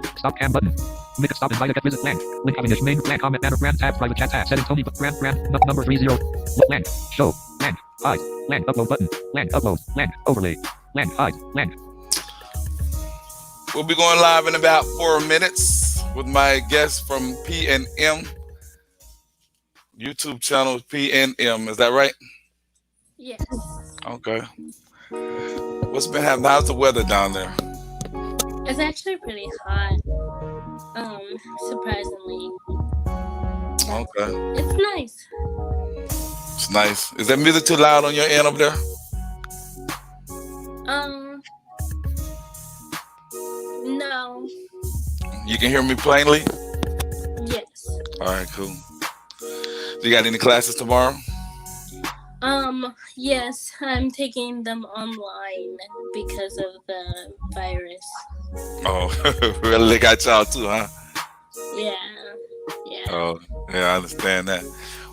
button. Stop cam button. Make a stop invite get visit blank. Link finish main blank comment banner brand tab private chat tab setting Tony brand number 30 blank show blank hide blank upload button blank upload blank overlay blank hide blank. We'll be going live in about 4 minutes with my guest from P&M YouTube channel. P&M, is that right? Yes. Okay. What's been happening? How's the weather down there? It's actually pretty hot. Surprisingly. Okay. It's nice. It's nice. Is that music too loud on your end over there? No. You can hear me plainly? Yes. All right, cool. You got any classes tomorrow? Yes, I'm taking them online because of the virus. Oh, really? They got y'all too, huh? Yeah. Oh, yeah, I understand that.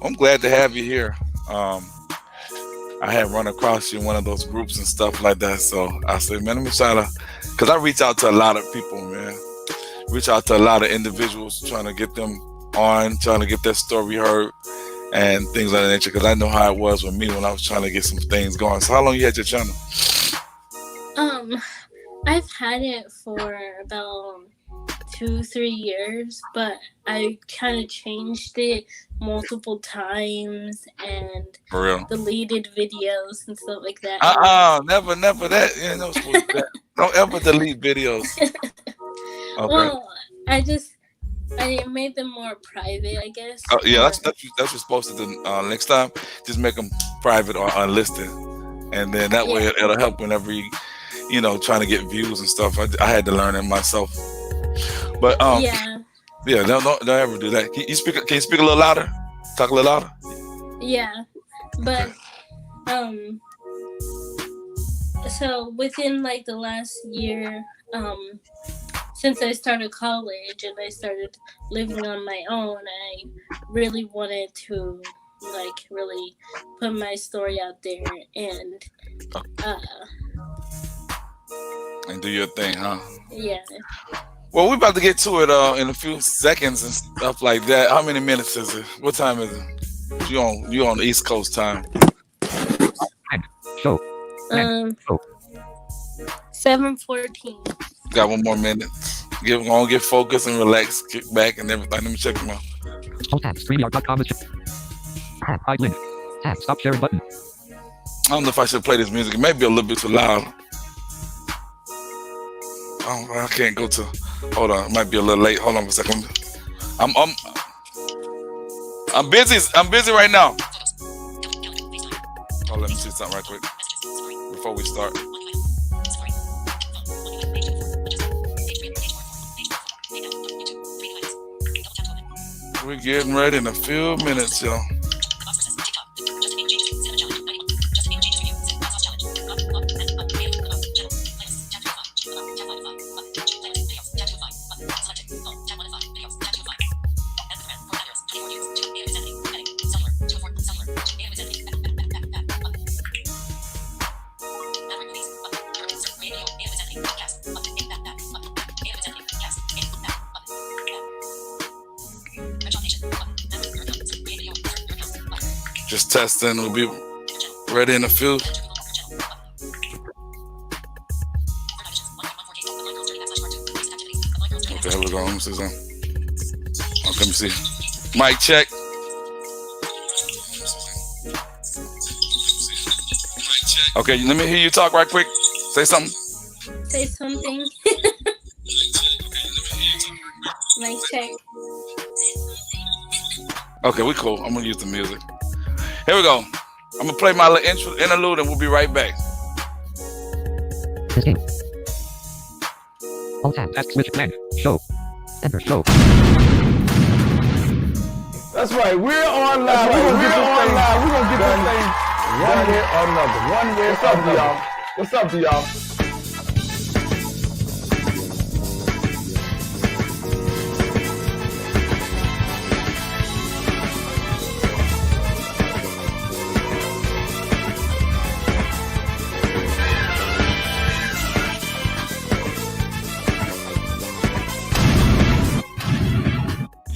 I'm glad to have you here. I had run across you in one of those groups and stuff like that, so I said, man, let me try to, because I reach out to a lot of people, man. Reach out to a lot of individuals, trying to get them on, trying to get their story heard and things of that nature, because I know how it was with me when I was trying to get some things going. So how long you had your channel? I've had it for about 2-3 years, but I kind of changed it multiple times and For real? deleted videos and stuff like that. Never that. Yeah, no, don't ever delete videos. Okay. Well, I made them more private, I guess. Oh, yeah, that's what you're supposed to do. Next time, just make them private or unlisted, and then that way it'll help whenever you trying to get views and stuff. I had to learn it myself. But yeah, don't ever do that. Can you speak a little louder? Talk a little louder. Yeah, but so within like the last year, since I started college and I started living on my own, I really wanted to really put my story out there and do your thing, huh? Yeah. Well, we're about to get to it in a few seconds and stuff like that. How many minutes is it? What time is it? You on the East Coast time? Show. 7:14. Got 1 more minute. Get focused and relax, kick back and everything. Let me check them out. Alt tab StreamYard.com. Hide link. Tab stop sharing button. I don't know if I should play this music. It may be a little bit too loud. I can't go to. Hold on, it might be a little late. Hold on for a second. I'm busy. I'm busy right now. Oh, let me see something right quick before we start. We're getting ready in a few minutes, y'all. Just testing. We'll be ready in a few. Okay, here we go. Let me see something. Okay, let me see. Mic check. Okay, let me hear you talk right quick. Say something. Say something. Mic check. Okay, we cool. I'm gonna use the music. Here we go. I'm gonna play my little interlude and we'll be right back. This game. Alt tab task switch blank. Show. Enter show. That's right. We're on live. We're gonna get this thing one way or another. What's up, y'all? What's up, y'all?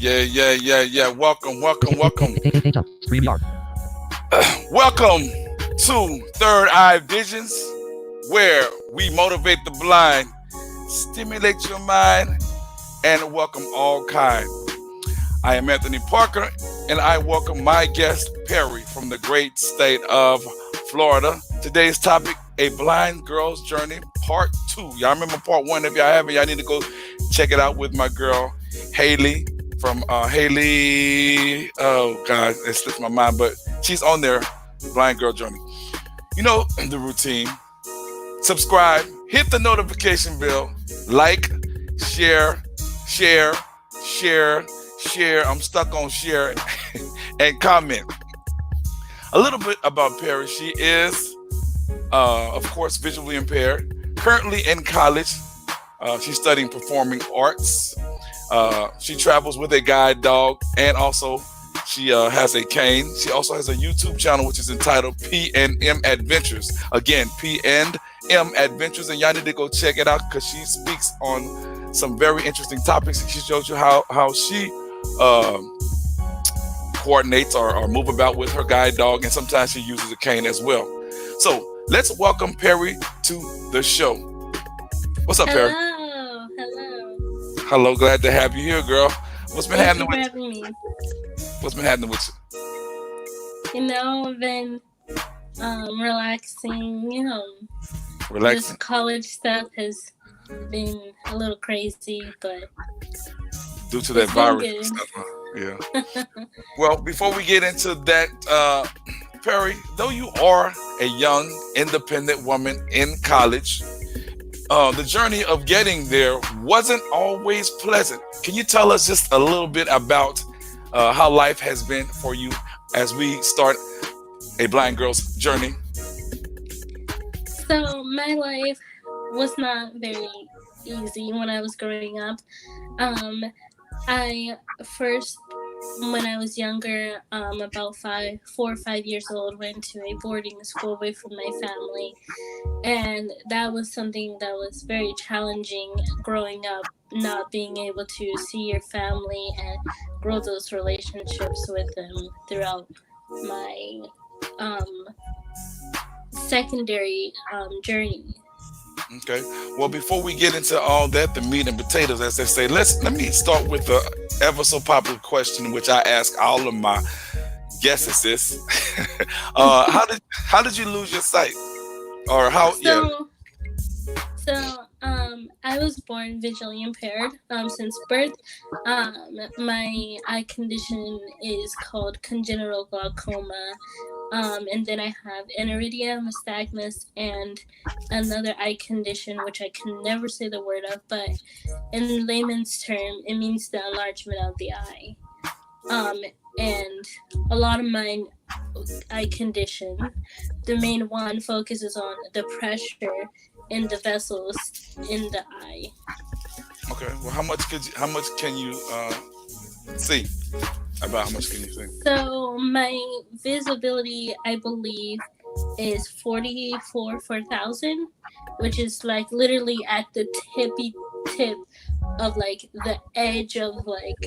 Yeah. Welcome. Page up. StreamYard. Welcome to Third Eye Visions, where we motivate the blind, stimulate your mind, and welcome all kind. I am Anthony Parker, and I welcome my guest, Perri, from the great state of Florida. Today's topic, a blind girl's journey, part 2. Y'all remember part 1? If y'all haven't, y'all need to go check it out with my girl, Haley, from Haley, oh God, it slipped my mind, but she's on there, Blind Girl Journey. You know the routine. Subscribe, hit the notification bell, like, share. I'm stuck on share and comment. A little bit about Perri. She is, of course, visually impaired. Currently in college, she's studying performing arts. She travels with a guide dog, and also she has a cane. She also has a YouTube channel which is entitled P&M Adventures. Again, P&M Adventures, and y'all need to go check it out because she speaks on some very interesting topics. She shows you how she coordinates or move about with her guide dog, and sometimes she uses a cane as well. So let's welcome Perri to the show. What's up, Perri? Hello, glad to have you here, girl. What's been happening with you? What's been happening with you? You know, I've been relaxing. Relaxing. This college stuff has been a little crazy, but due to that virus and stuff, huh? Yeah. Well, before we get into that, Perri, though you are a young, independent woman in college, the journey of getting there wasn't always pleasant. Can you tell us just a little bit about how life has been for you as we start a blind girl's journey? So my life was not very easy when I was growing up. I first, when I was younger, about 4 or 5 years old, went to a boarding school away from my family, and that was something that was very challenging growing up, not being able to see your family and grow those relationships with them throughout my secondary journey. Okay. Well, before we get into all that, the meat and potatoes, as they say, let me start with the ever so popular question, which I ask all of my guests. Is how did you lose your sight, or how? So I was born visually impaired since birth. My eye condition is called congenital glaucoma. And then I have aniridia, nystagmus, and another eye condition, which I can never say the word of, but in layman's term, it means the enlargement of the eye. And a lot of my eye condition, the main one focuses on the pressure in the vessels in the eye. Okay. Well, how much can you see? About how much can you see? So my visibility, I believe, is 4,000, which is like literally at the tippy tip of like the edge of like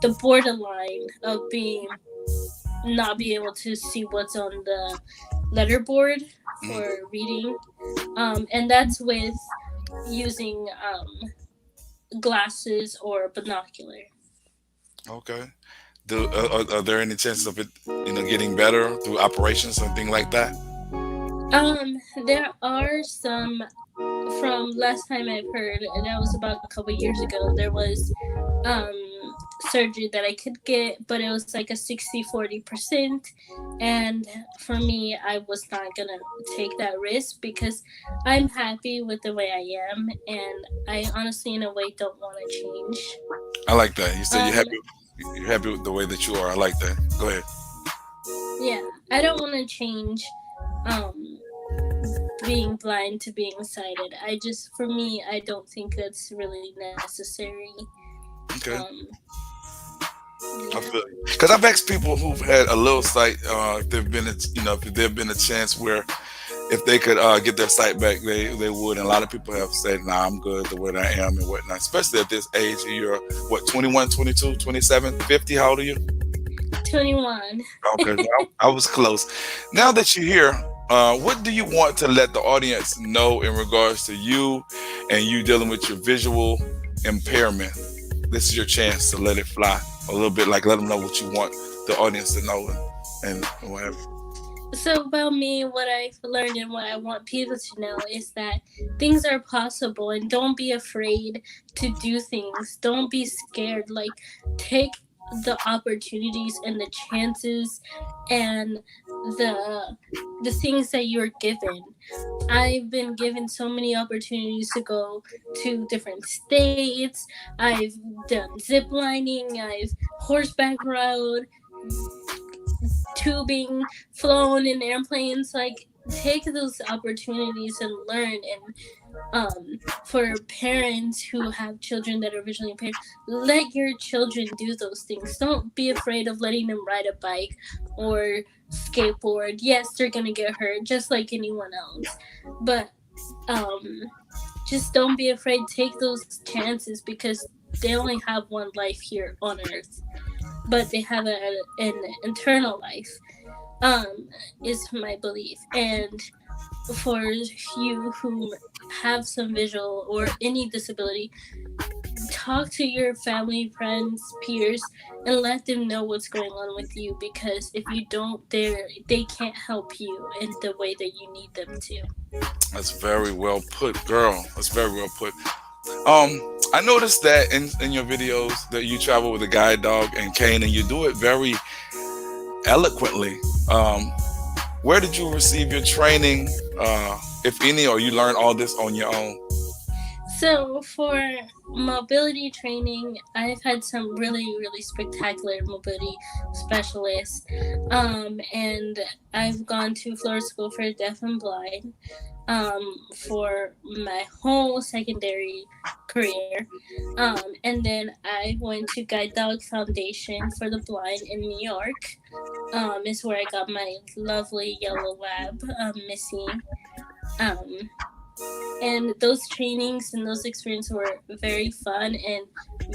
the borderline of not be able to see what's on the letterboard for reading, and that's with using glasses or binocular. Okay. Are there any chances of it, getting better through operations or anything like that? There are some. From last time I've heard, and that was about a couple years ago, there was surgery that I could get, but it was like a 60-40%, and for me, I was not gonna take that risk because I'm happy with the way I am, and I honestly, in a way, don't want to change. I like that. You said you're happy with the way that you are. I like that. Go ahead. Yeah, I don't want to change being blind to being sighted. For me, I don't think that's really necessary. Okay. Yeah. I feel you. Because I've asked people who've had a little sight, if there've been a chance where if they could get their sight back, they would. And a lot of people have said, nah, I'm good the way that I am and whatnot, especially at this age. You're what, 21, 22, 27, 50? How old are you? 21. Okay, I was close. Now that you're here, what do you want to let the audience know in regards to you and you dealing with your visual impairment? This is your chance to let it fly a little bit, like let them know what you want the audience to know and whatever. So about me, what I've learned and what I want people to know is that things are possible, and don't be afraid to do things. Don't be scared. Like, take the opportunities and the chances and the things that you're given. I've been given so many opportunities to go to different states. I've done zip lining. I've horseback rode, tubing, flown in airplanes. Like, take those opportunities and learn. And for parents who have children that are visually impaired, let your children do those things. Don't be afraid of letting them ride a bike or skateboard. Yes, they're gonna get hurt just like anyone else, but just don't be afraid. Take those chances, because they only have one life here on earth, but they have an eternal life, is my belief. And for you who have some visual or any disability, talk to your family, friends, peers, and let them know what's going on with you, because if you don't, they can't help you in the way that you need them to. That's very well put, girl. That's very well put. I noticed that in your videos that you travel with a guide dog and cane, and you do it very eloquently. Where did you receive your training, if any, or you learned all this on your own? So for mobility training, I've had some really, really spectacular mobility specialists, and I've gone to Florida School for Deaf and Blind for my whole secondary career, and then I went to Guide Dog Foundation for the Blind in New York. Is where I got my lovely yellow lab, Missy. And those trainings and those experiences were very fun and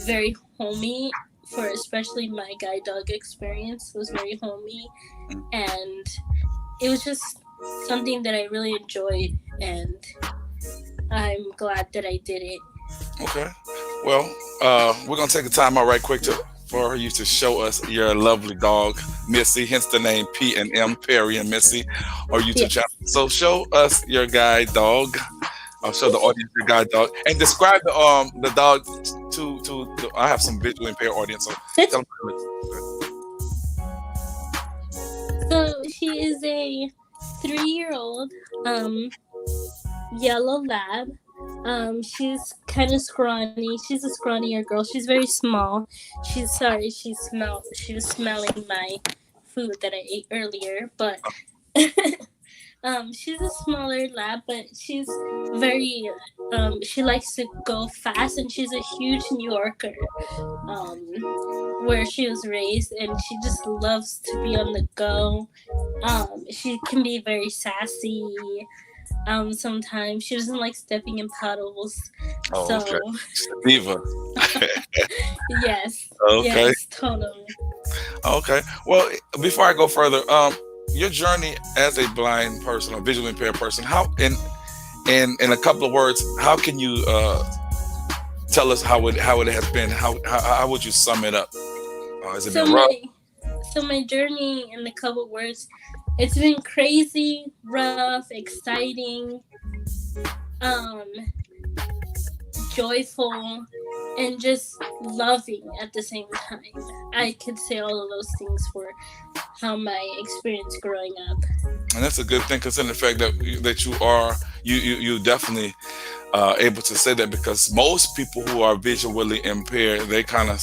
very homey. For especially my guide dog experience was very homey, and it was just something that I really enjoyed, and I'm glad that I did it. Okay. Well, we're gonna take a time out right quick for you to show us your lovely dog, Missy, hence the name P&M, Perri and Missy, or YouTube channel. So show us your guide dog. I'll show the audience your guide dog, and describe the dog to I have some visually impaired audience, so tell them. So she is a 3-year-old yellow lab. She's kind of scrawny. She's a scrawnier girl. She's very small. She was smelling my food that I ate earlier, but she's a smaller lab, but she's very she likes to go fast, and she's a huge New Yorker, where she was raised, and she just loves to be on the go. She can be very sassy. Sometimes she doesn't like stepping in puddles. Okay. Diva. Yes. Okay. Yes, totally. Okay. Well, before I go further, your journey as a blind person or visually impaired person, how in a couple of words, how can you tell us how it has been? How would you sum it up? Has it been rough? So my journey in a couple of words, it's been crazy, rough, exciting, joyful, and just loving at the same time. I could say all of those things for how my experience growing up. And that's a good thing, considering the fact that you definitely able to say that, because most people who are visually impaired, they kind of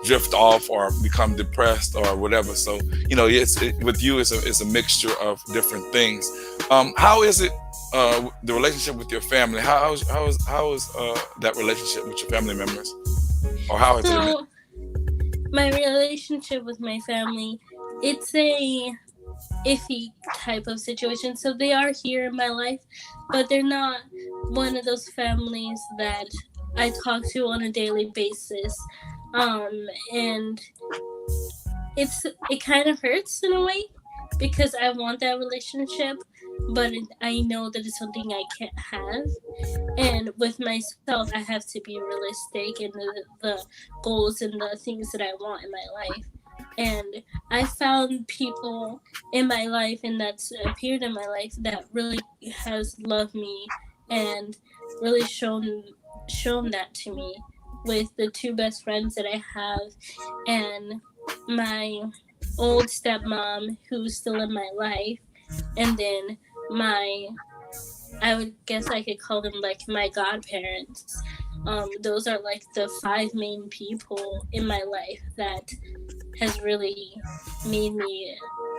drift off or become depressed or whatever. So with you, it's a mixture of different things. How is it the relationship with your family? How is that relationship with your family members, or how has it been? My relationship with my family, it's a iffy type of situation. So they are here in my life, but they're not one of those families that I talk to on a daily basis. And it kind of hurts in a way because I want that relationship, but I know that it's something I can't have. And with myself, I have to be realistic in the goals and the things that I want in my life. And I found people in my life and that's appeared in my life that really has loved me and really shown that to me with the two best friends that I have and my old stepmom who's still in my life, and then my I would guess I could call them like my godparents. Those are like the five main people in my life that has really made me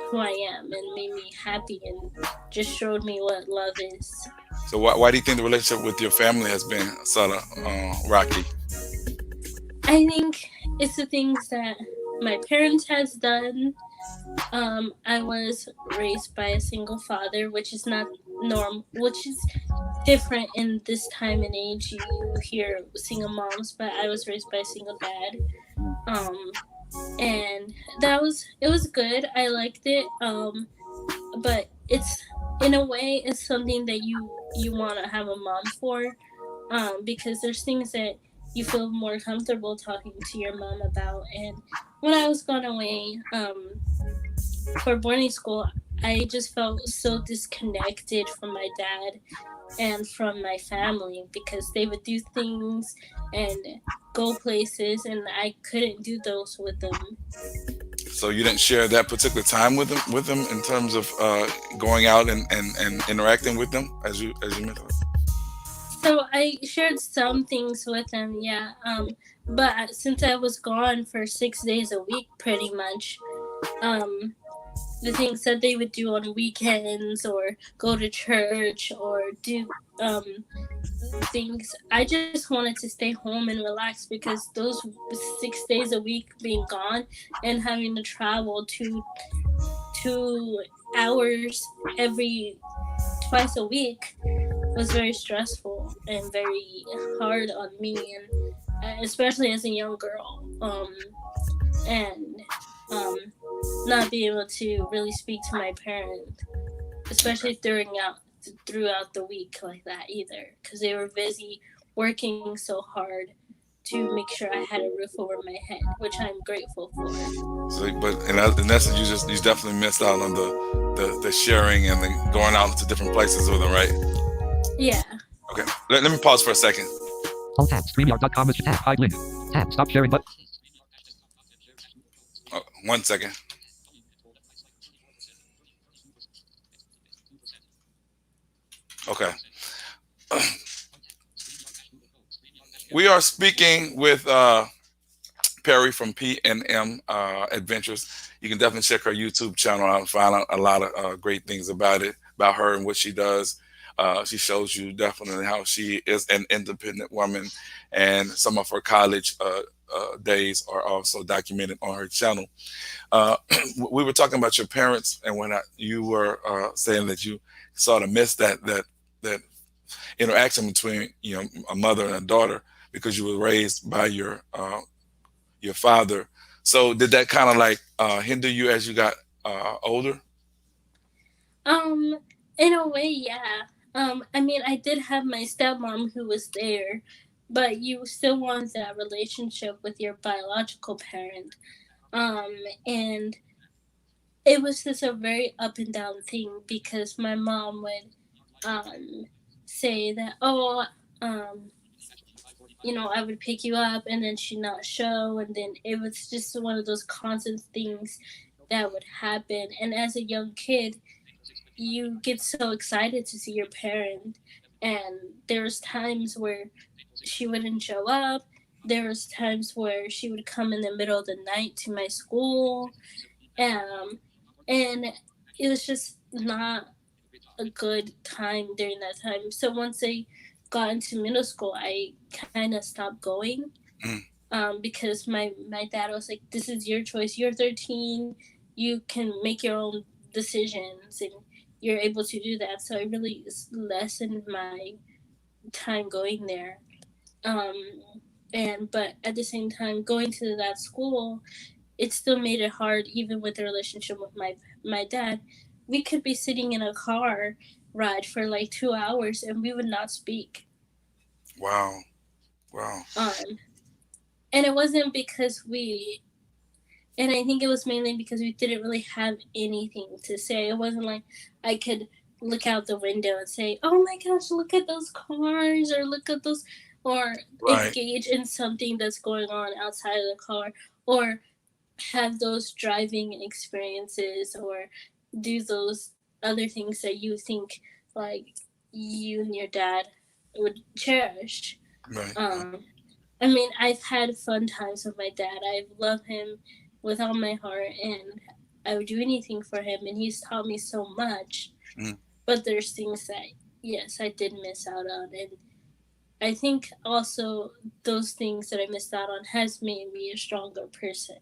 who I am and made me happy and just showed me what love is. So why do you think the relationship with your family has been sort of rocky? I think it's the things that my parents has done. I was raised by a single father, which is not which is different in this time and age. You hear single moms, but I was raised by a single dad. Um, and it was good. I liked it. But it's in a way it's something that you want to have a mom for, because there's things that you feel more comfortable talking to your mom about. And when I was gone away, for boarding school, I just felt so disconnected from my dad and from my family because they would do things and go places and I couldn't do those with them. So you didn't share that particular time with them in terms of going out and interacting with them as you mentioned. So I shared some things with them, yeah. But since I was gone for 6 days a week, pretty much, um, the things that they would do on weekends or go to church or do things, I just wanted to stay home and relax because those 6 days a week being gone and having to travel 2 hours every twice a week was very stressful and very hard on me, and especially as a young girl, and um, not be able to really speak to my parent, especially throughout the week like that either, because they were busy working so hard to make sure I had a roof over my head, which I'm grateful for. So, but in essence, you definitely missed out on the sharing and the going out to different places with them, right? Yeah. Okay. Let me pause for a second. Alt tab. StreamYard.com is tab. Hide link. Tab. Stop sharing button. Oh, 1 second. Okay. We are speaking with Perri from P&M Adventures. You can definitely check her YouTube channel out and find out a lot of great things about her and what she does. She shows you definitely how she is an independent woman, and some of her college days are also documented on her channel. We were talking about your parents, and when you were saying that you sort of missed that interaction between a mother and a daughter because you were raised by your father. So did that kind of like hinder you as you got older? In a way, yeah. I mean, I did have my stepmom who was there, but you still want that relationship with your biological parent. And it was just a very up and down thing because my mom would say that, oh, um, I would pick you up and then she'd not show. And then it was just one of those constant things that would happen. And as a young kid, you get so excited to see your parent. And there was times where she wouldn't show up. There was times where she would come in the middle of the night to my school. And it was just not a good time during that time. So once I got into middle school, I kind of stopped going, because my dad was like, "This is your choice. You're 13. You can make your own decisions, and you're able to do that. So I really lessened my time going there. Um, and but at the same time, going to that school, it still made it hard, even with the relationship with my dad. We could be sitting in a car ride for like 2 hours, and we would not speak. Wow. Wow. Um, and it wasn't because we and I think it was mainly because we didn't really have anything to say. It wasn't like I could look out the window and say, "Oh my gosh, look at those cars," or "Look at those," or Right. engage in something that's going on outside of the car, or have those driving experiences, or do those other things that you think like you and your dad would cherish. Right. Um, I mean, I've had fun times with my dad. I love him with all my heart, and I would do anything for him, and he's taught me so much. Mm. But there's things that, yes, I did miss out on, and I think also those things that I missed out on has made me a stronger person.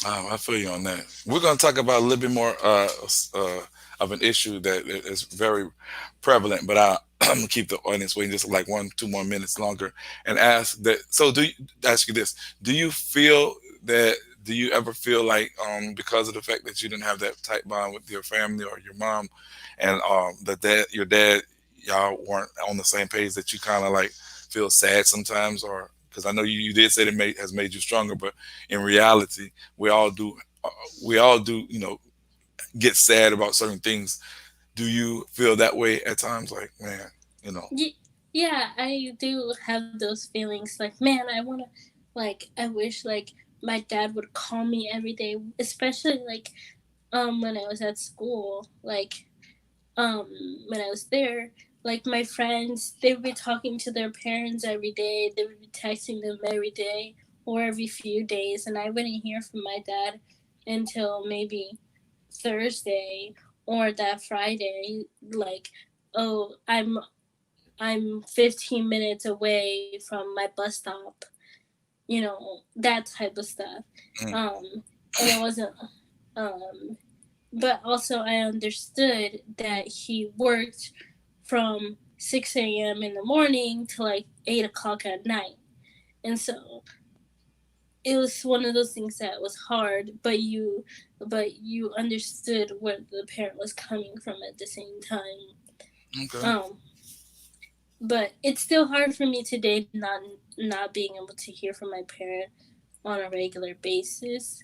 I feel you on that. We're going to talk about a little bit more of an issue that is very prevalent, but I'm gonna keep the audience waiting just like 2 more minutes longer and ask that. So, ask you this: Do you feel that? Do you ever feel like because of the fact that you didn't have that tight bond with your family or your mom, and your dad, y'all weren't on the same page, that you kind of like feel sad sometimes, or because I know you did say it has made you stronger, but in reality, we all do. Uh, we all do, get sad about certain things. Do you feel that way at times? Like, man, you know. Yeah, I do have those feelings. Like, man, I want to, like, I wish, like, my dad would call me every day, especially, like, when I was at school. Like, um when I was there, like my friends, they would be talking to their parents every day. They would be texting them every day or every few days, and I wouldn't hear from my dad until maybe Thursday or that Friday. Like, oh, I'm 15 minutes away from my bus stop, that type of stuff. Mm, And it wasn't um but also I understood that he worked from 6 a.m. in the morning to like 8 o'clock at night. And so it was one of those things that was hard, but you understood where the parent was coming from at the same time. okay. Um, but it's still hard for me today not being able to hear from my parent on a regular basis.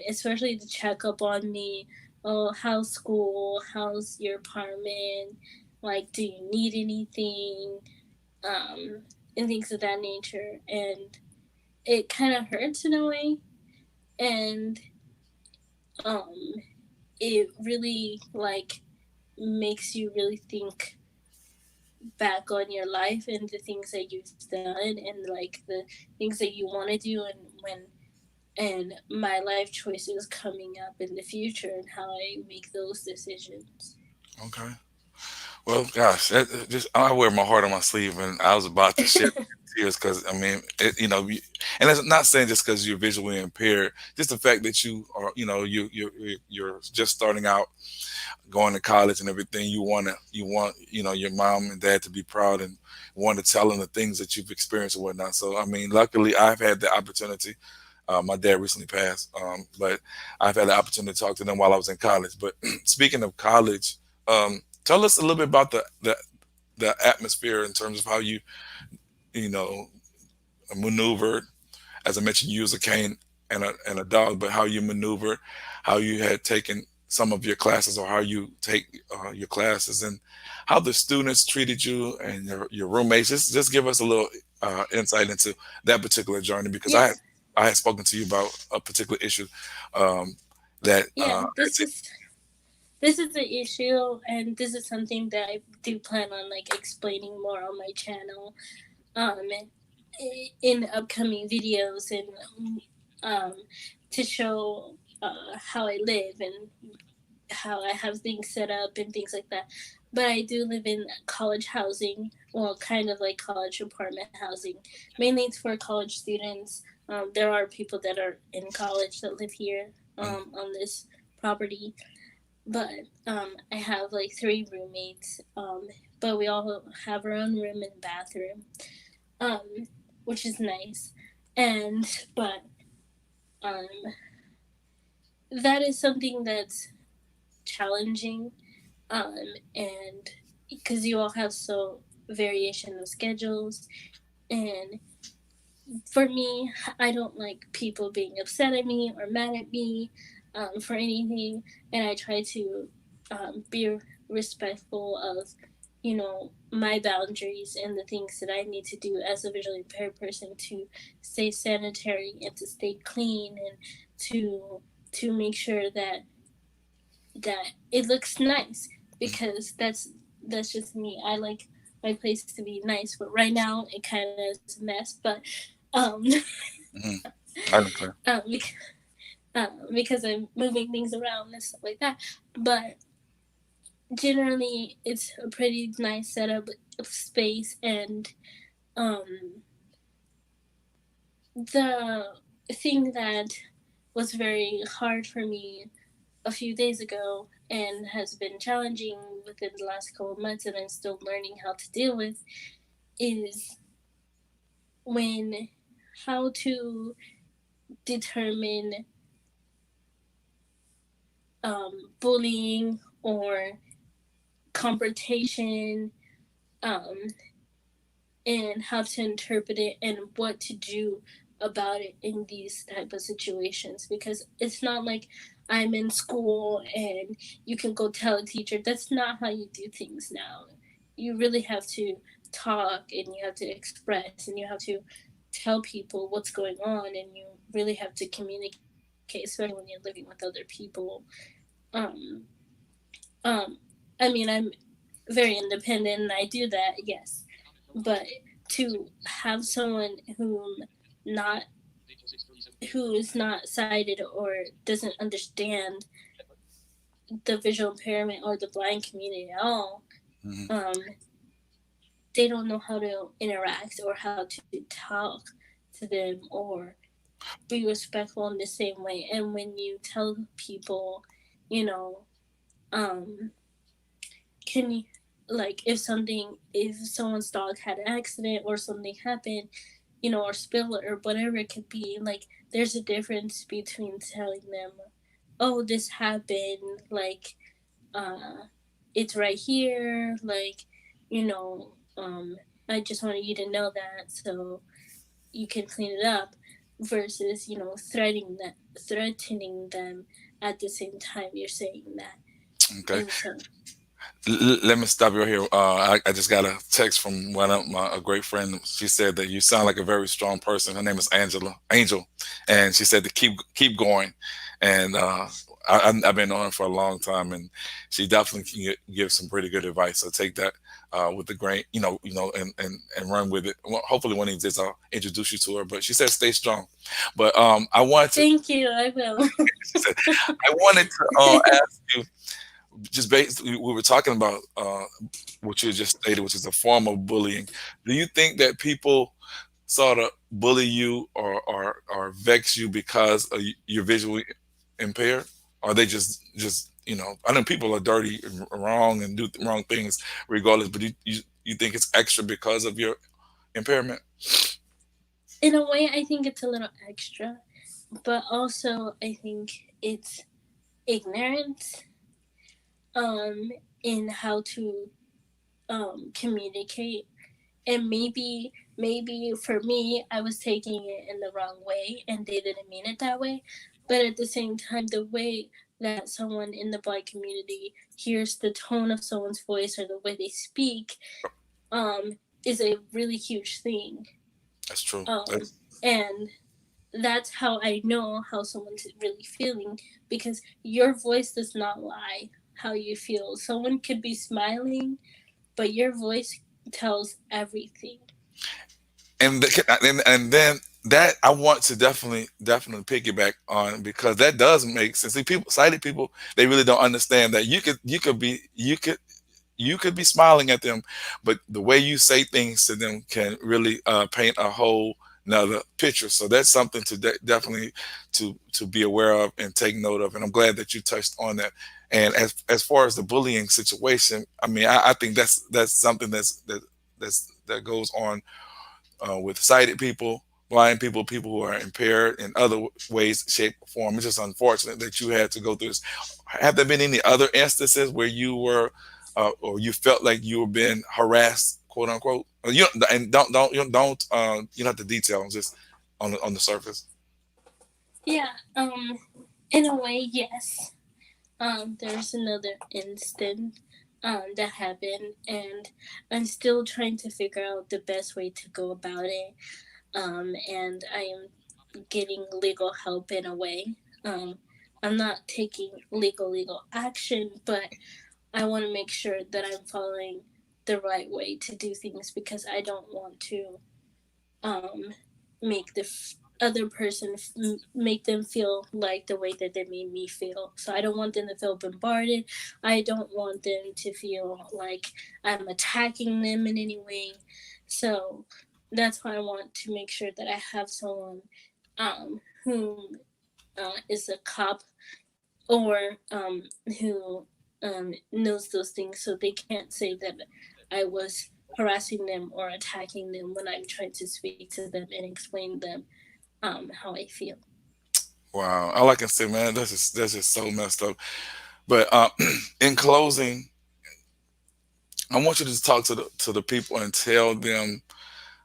Especially to check up on me. Oh, how's school? How's your apartment? Like, do you need anything? And things of that nature. And it kind of hurts in a way. And um, it really, like, makes you really think back on your life and the things that you've done, and like the things that you want to do, and my life choices coming up in the future, and how I make those decisions. Okay. Well, gosh, just I wear my heart on my sleeve, and I was about to shed tears because I mean, and it's not saying just because you're visually impaired, just the fact that you are, you're just starting out, going to college and everything. You want your mom and dad to be proud and want to tell them the things that you've experienced and whatnot. So I mean, luckily I've had the opportunity. My dad recently passed, but I've had the opportunity to talk to them while I was in college. But speaking of college, tell us a little bit about the atmosphere in terms of how you know maneuvered. As I mentioned, you use a cane and a dog, but how you maneuver, how you had taken some of your classes, or how you take your classes, and how the students treated you and your roommates. Just give us a little insight into that particular journey, because Yeah, I had spoken to you about a particular issue um, that yeah. This is the issue, and this is something that I do plan on like explaining more on my channel, and in upcoming videos, and um, to show how I live and how I have things set up and things like that. But I do live in college housing, well, kind of like college apartment housing. Mainly it's for college students. There are people that are in college that live here on this property. but I have like three roommates, but we all have our own room and bathroom, um, which is nice. And but um, that is something that's challenging, um, and because you all have so variation of schedules, and for me, I don't like people being upset at me or mad at me for anything, and I try to be respectful of, my boundaries and the things that I need to do as a visually impaired person to stay sanitary and to stay clean and to to make sure that it looks nice, because that's just me. I like my place to be nice, but right now it kind of is a mess. But um, Hmm. I understand. because, because I'm moving things around and stuff like that. But generally, it's a pretty nice setup of space, and um, the thing that was very hard for me a few days ago and has been challenging within the last couple of months, and I'm still learning how to deal with, is when how to determine bullying or confrontation, um, and how to interpret it and what to do about it in these type of situations, because it's not like I'm in school and you can go tell a teacher. That's not how you do things now. You really have to talk, and you have to express, and you have to tell people what's going on, and you really have to communicate, especially when you're living with other people. um um I mean, I'm very independent and I do that, yes, but to have someone not who is not sighted or doesn't understand the visual impairment or the blind community at all, Hmm. um, they don't know how to interact or how to talk to them or be respectful in the same way. And when you tell people, you know, um, can you, like, if someone's dog had an accident or something happened, or spill it or whatever it could be, like, there's a difference between telling them, oh, this happened, like, uh, it's right here, like, you know, I just wanted you to know that so you can clean it up, versus, threatening them at the same time you're saying that. Okay. And so, Let me stop you right here. I just got a text from a great friend. She said that you sound like a very strong person. Her name is Angel, and she said to keep going. And I've been on her for a long time, and she definitely can give some pretty good advice. So take that with the grain, and run with it. Well, hopefully, one of these days I'll introduce you to her. But she said stay strong. But I wanted to. thank you, I will. She said, I wanted to ask you, just basically we were talking about what you just stated, which is a form of bullying. Do you think that people sort of bully you or vex you because you're visually impaired? Or they just I know people are dirty and wrong and do wrong things regardless, but you think it's extra because of your impairment? In a way, I think it's a little extra, but also I think it's ignorance, um, in how to communicate. And maybe for me, I was taking it in the wrong way and they didn't mean it that way. But at the same time, the way that someone in the blind community hears the tone of someone's voice or the way they speak, is a really huge thing. That's true. And that's how I know how someone's really feeling, because your voice does not lie how you feel. Someone could be smiling, but your voice tells everything. And then that I want to definitely piggyback on, because that does make sense. See, people sighted people, they really don't understand that you could be smiling at them, but the way you say things to them can really paint a whole another picture. So that's something to definitely to be aware of and take note of. And I'm glad that you touched on that. And as far as the bullying situation, I mean, I think that's something that goes on with sighted people, blind people, people who are impaired in other ways, shape, or form. It's just unfortunate that you had to go through this. Have there been any other instances where you were, or you felt like you were being harassed, quote unquote? You and you don't have to detail, just on the surface. Yeah, in a way, yes. There's another instant that happened, and I'm still trying to figure out the best way to go about it. And I am getting legal help in a way. Um, I'm not taking legal action, but I want to make sure that I'm following the right way to do things because I don't want to um, make the other person make them feel like the way that they made me feel. So I don't want them to feel bombarded. I don't want them to feel like I'm attacking them in any way. So that's why I want to make sure that I have someone who is a cop or who knows those things so they can't say that I was harassing them or attacking them when I'm trying to speak to them and explain them how I feel. Wow, all I can say, man, that's just so messed up. But in closing, I want you to talk to the people and tell them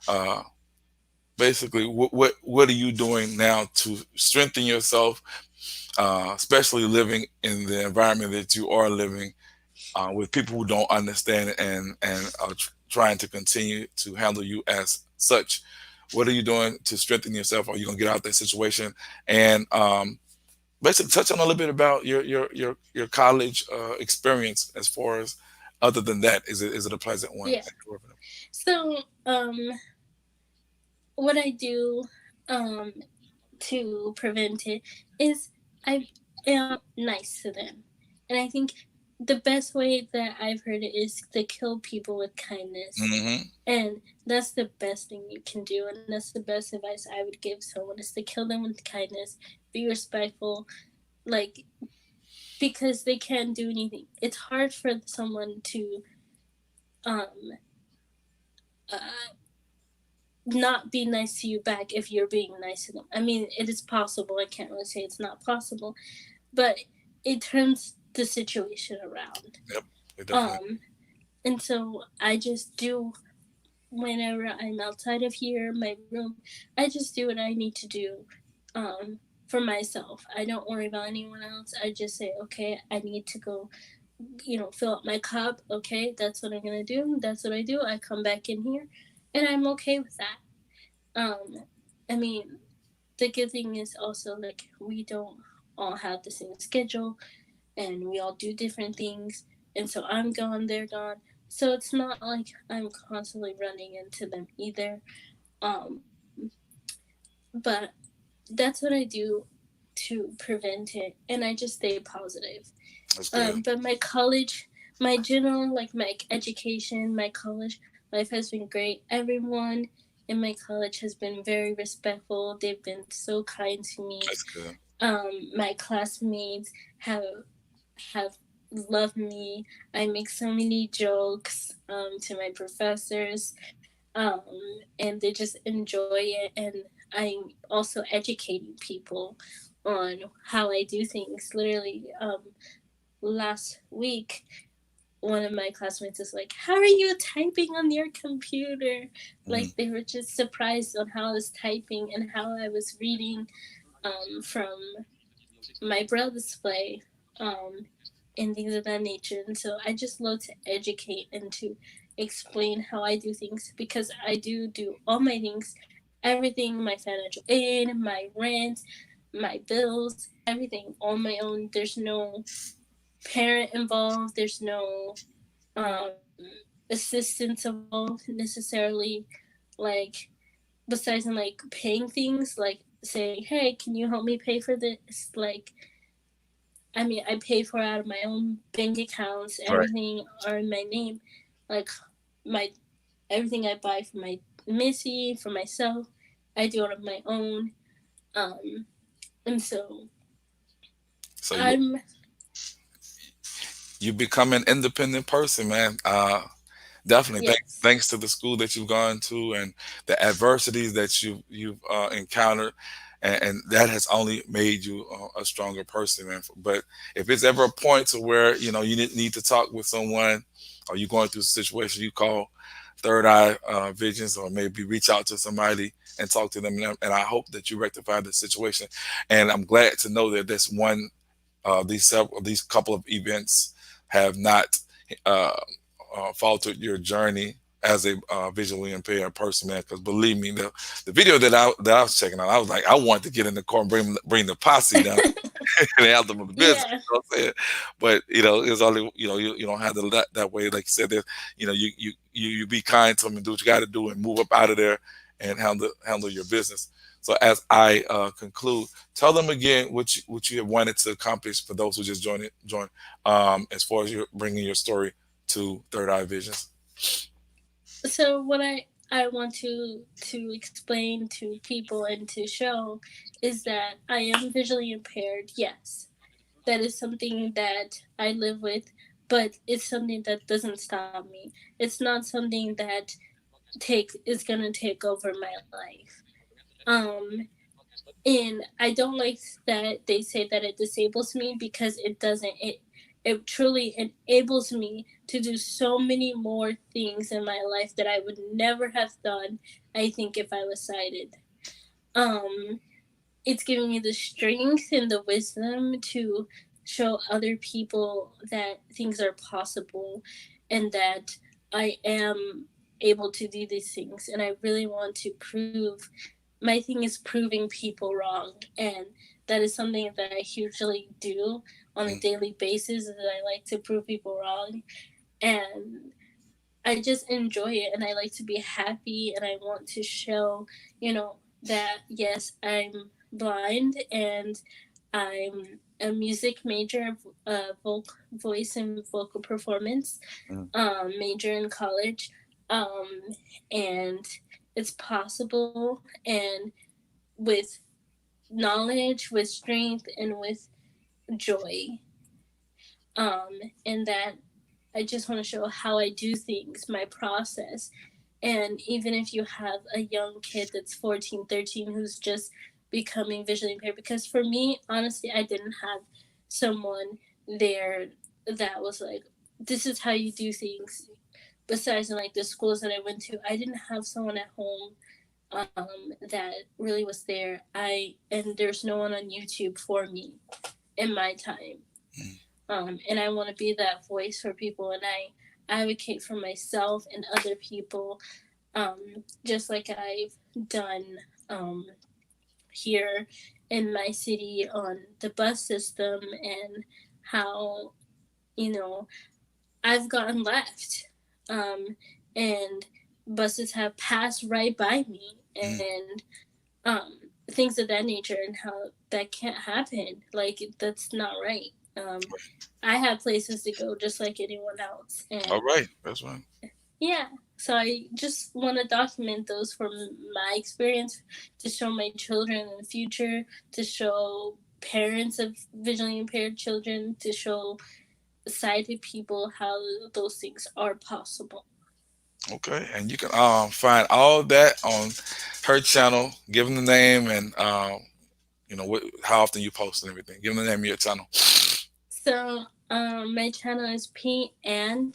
uh, basically what are you doing now to strengthen yourself, especially living in the environment that you are living with people who don't understand and are trying to continue to handle you as such. What are you doing to strengthen yourself? Are you gonna get out of that situation? And basically touch on a little bit about your college experience as far as other than that. Is it a pleasant one? Yeah. So what I do um, to prevent it is I am nice to them. And I think the best way that I've heard it is to kill people with kindness. Hmm. And that's the best thing you can do. And that's the best advice I would give someone is to kill them with kindness, be respectful, like, because they can't do anything. It's hard for someone to um, uh, not be nice to you back if you're being nice to them. I mean, it is possible. I can't really say it's not possible, but it turns the situation around. Yep, it definitely. Um, and so I just do whenever I'm outside of here, my room, I just do what I need to do for myself. I don't worry about anyone else. I just say, okay, I need to go, fill up my cup. Okay, that's what I'm gonna do. That's what I do. I come back in here, and I'm okay with that. Um, I mean, the good thing is also like we don't all have the same schedule and we all do different things. And so I'm gone, they're gone. So it's not like I'm constantly running into them either. Um, but that's what I do to prevent it. And I just stay positive. That's good. But my college, my general, like my education, my college life has been great. Everyone in my college has been very respectful. They've been so kind to me. That's good. My classmates have loved me. I make so many jokes to my professors, um, and they just enjoy it. And I'm also educating people on how I do things. Literally, last week, one of my classmates is like, "How are you typing on your computer?" Mm. Like they were just surprised on how I was typing and how I was reading from my brother's play and things of that nature. And so I just love to educate and to explain how I do things because I do all my things, everything, my financial aid, my rent, my bills, everything on my own. There's no parent involved. There's no um, assistance involved necessarily. Like besides in like paying things, like saying, "Hey, can you help me pay for this?" Like, I mean, I pay for it out of my own bank accounts. Right. Everything are in my name. Like my everything I buy for my Missy, for myself, I do it on my own. Um, and so So I'm you become an independent person, man. Definitely. Yes. Thanks to the school that you've gone to and the adversities that you've encountered, and that has only made you a stronger person, man. But if it's ever a point to where you need to talk with someone, or you're going through a situation, you call Third Eye Visions, or maybe reach out to somebody and talk to them. And I hope that you rectify the situation. And I'm glad to know that this one, these couple of events have not uh, faltered your journey as a visually impaired person, man. Because believe me, the video that I was checking out, I was like, I want to get in the car and bring the posse down and have them in the business. Yeah. You know what I'm saying? But it's only you don't have to that way. Like you said, that you be kind to them and do what you got to do and move up out of there and handle your business. So as I conclude, tell them again what you have wanted to accomplish for those who just join as far as you bringing your story to Third Eye Visions. So what I want to explain to people and to show is that I am visually impaired. Yes, that is something that I live with, but it's something that doesn't stop me. It's not something that is gonna take over my life. Um, and I don't like that they say that it disables me, because it doesn't. It truly enables me to do so many more things in my life that I would never have done, I think, if I was sighted. Um, it's giving me the strength and the wisdom to show other people that things are possible, and that I am able to do these things. And I really want to prove, my thing is proving people wrong. And that is something that I hugely do on a Mm, daily basis, is that I like to prove people wrong. And I just enjoy it, and I like to be happy, and I want to show, that yes, I'm blind, and I'm a music major, voice and vocal performance mm, major in college. And it's possible, and with knowledge, with strength, and with joy. And that I just want to show how I do things, my process. And even if you have a young kid that's 14, 13, who's just becoming visually impaired, because for me, honestly, I didn't have someone there that was like, this is how you do things. Besides, in like the schools that I went to, I didn't have someone at home that really was there. And there's no one on YouTube for me in my time. mm. And I want to be that voice for people, and I advocate for myself and other people, just like I've done um, here in my city on the bus system, and how, you know, I've gotten left, and buses have passed right by me, Mm. and things of that nature, and how that can't happen. Like, that's not right. I have places to go just like anyone else, All and right, that's fine. yeah. So I just want to document those from my experience, to show my children in the future, to show parents of visually impaired children, to show sighted people how those things are possible. Okay, and you can find all that on her channel. Give them the name and how often you post and everything. Give them the name of your channel. So my channel is P&M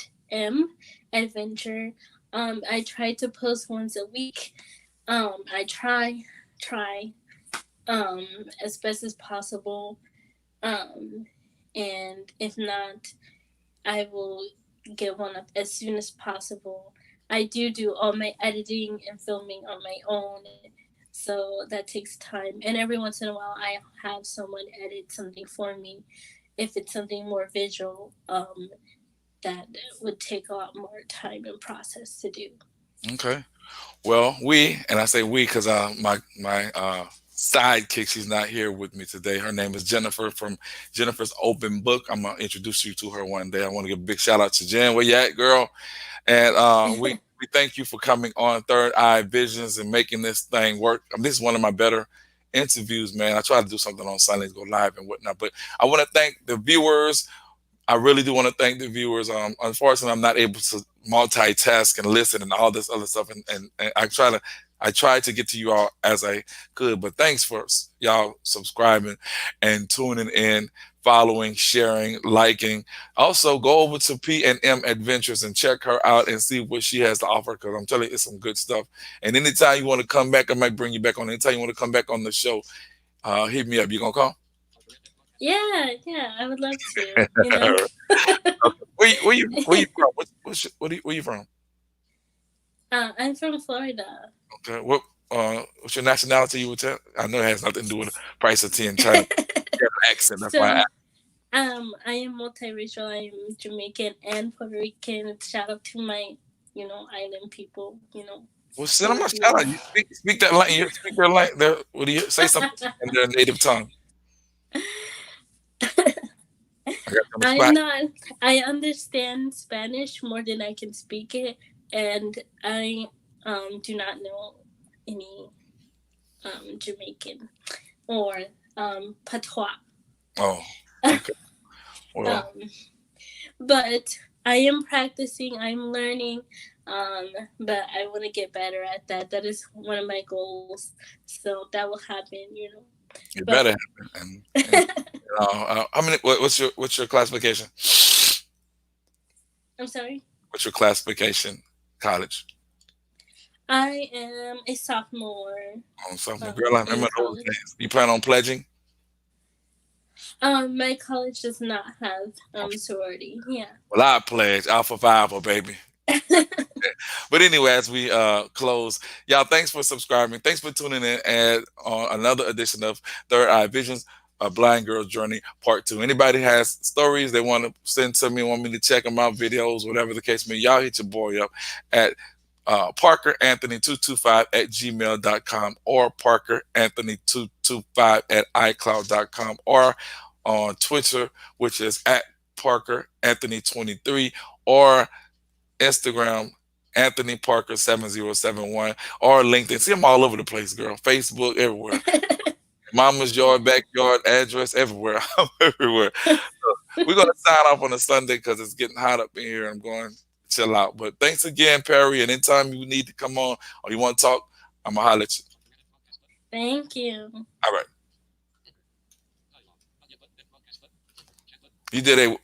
Adventure. I try to post once a week. I try um, as best as possible. Um, and if not, I will get one up as soon as possible. I do all my editing and filming on my own, so that takes time. And every once in a while, I have someone edit something for me if it's something more visual, that would take a lot more time and process to do. Okay. Well, and I say we because my sidekick, she's not here with me today. Her name is Jennifer from Jennifer's Open Book. I'm gonna introduce you to her one day. I want to give a big shout out to Jen. Where you at, girl? And we thank you for coming on Third Eye Visions and making this thing work. This is one of my better interviews, man. I try to do something on Sundays, go live and whatnot. But I want to thank the viewers. I really do want to thank the viewers. Unfortunately, I'm not able to multitask and listen and all this other stuff, and I tried to get to you all as I could. But thanks for y'all subscribing and tuning in, following, sharing, liking. Also, go over to P&M Adventures and check her out and see what she has to offer, because I'm telling you, it's some good stuff. And anytime you want to come back, I might bring you back on. Anytime you want to come back on the show, hit me up. You gonna call? Yeah, I would love to. You know. Where you from? Where you from? I'm from Florida. Okay. What's your nationality? You would tell? I know it has nothing to do with the price of tea in China. You have an accent. That's why. I am multiracial. I'm Jamaican and Puerto Rican. Shout out to my, island people. Well, send them a shout out. You speak that line. You speak their line. What do you say? Something in their native tongue. I understand Spanish more than I can speak it, and I do not know any Jamaican or patois. Oh, okay. Well, but I am practicing. I'm learning, but I want to get better at that. That is one of my goals. So that will happen. It better happen. And how many? What's your classification? I'm sorry. What's your classification? College. I am a sophomore. Oh, sophomore. Girl, I remember those days. You plan on pledging? My college does not have sorority. Yeah. Well, I pledge Alpha Phi, baby. But anyway, as we close, y'all, thanks for subscribing. Thanks for tuning in and on another edition of Third Eye Visions, a Blind Girl's Journey Part 2. Anybody has stories they want to send to me, want me to check them out, videos, whatever the case may be, y'all hit your boy up at ParkerAnthony225@gmail.com or ParkerAnthony225@iCloud.com or on Twitter, which is at ParkerAnthony23 or Instagram, Anthony Parker 7071 or LinkedIn. See, I'm all over the place, girl. Facebook, everywhere. Mama's yard, backyard, address, everywhere. I'm everywhere. So we're going to sign off on a Sunday because it's getting hot up in here. I'm going to chill out. But thanks again, Perri. And anytime you need to come on or you want to talk, I'm going to holler at you. Thank you. All right. You did a